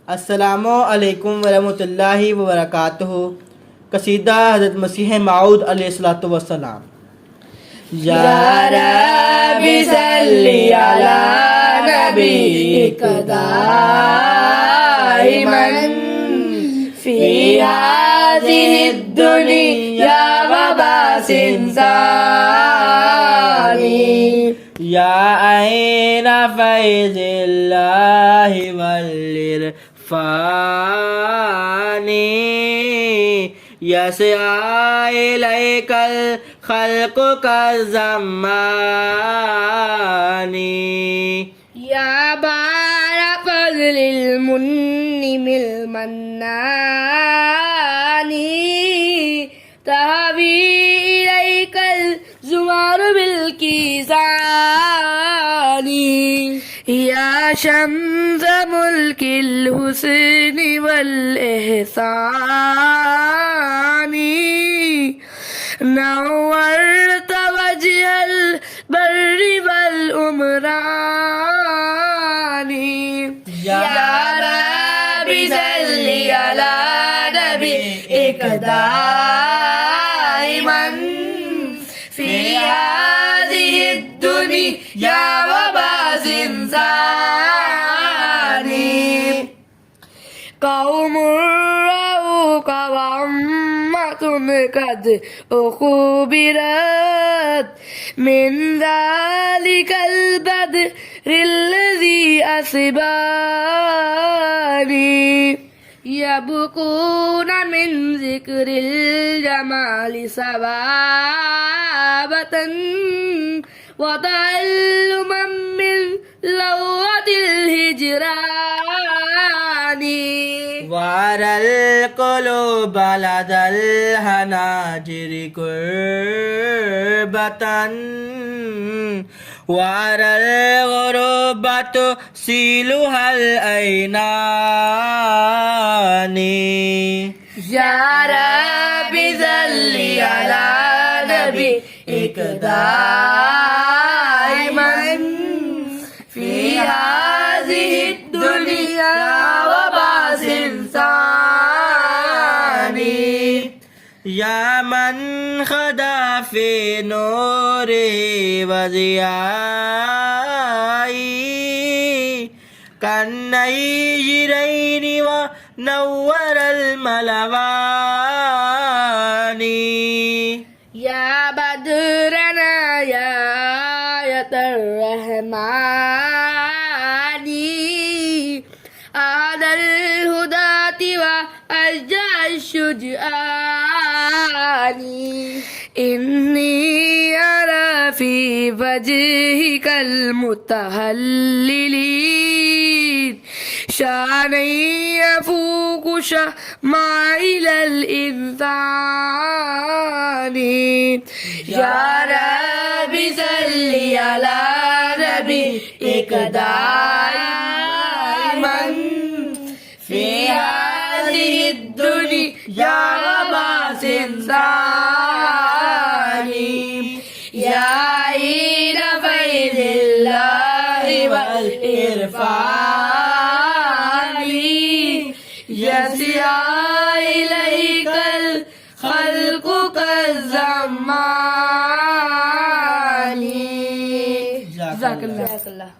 अस्सलामु अलैकुम वरहमतुल्लाहि वबरकातुहू। कसीदा हज़रत मसीह मऊद अलैहिस्सलातु वस्सलाम। या रब्बी सल्ली अला नबीक दाइमन फी हाज़िहि दुनिया व बासिंसानी। या ऐना फैज़िल्लाहि वल इरफ़ानी यसआए इलैकल खल्क़ु कज़्ज़मानी। या बारा फ़ज़लिल मुन्निमिल मन्नानी तहवी इलैकल ज़ुमर बिल किसानी। या शम्स मुल्किल हुस्नि वल इहसानी नव्वरत वजहल बर्रि वल उमरानी। या रब्बी सल्ली अला नबीक दाइमन फी हाज़िहि दुनिया व बासिंसानी। कौमुर रऊक व उम्मतुन कद उख़बिरत मिन ज़ालिकल बद्रिल्लज़ी असबानी। यबकून मिन ज़िक्रिल जमालि सवाबतन व तअल्लुमन मिन लग़्वतिल हिजरानी। वारल क़ुलूब लदल हनाजिरि कुर्बतन वारल गुरुबतु सीलुहल ऐनानी। या रब्बी सल्ली अला नबीक दाइमन फी हाज़िहि दुनिया व बासिंसानी। या मन खदा फी नूरे व ज़ियाई कन्नैजिरैनि व नव्वरल मलवानी। या बद्रना या आयतर रहमानी आदल हुदाति व अज्जल शुजआनी। इन्नी अरा फी वजहिकल मुतहल्लिलीन शानै यफूक शमाइलल इंसानी। या रब्बी सल्ली अला नबीक दाइमन फी हाज़िहि दुनिया व बासिंसानी। या ऐन फैज़िल्लाहि वल इरफ़ानी यसआए इलैकल खल्क़ु कज़्ज़मानी। जज़ाकल्लाह।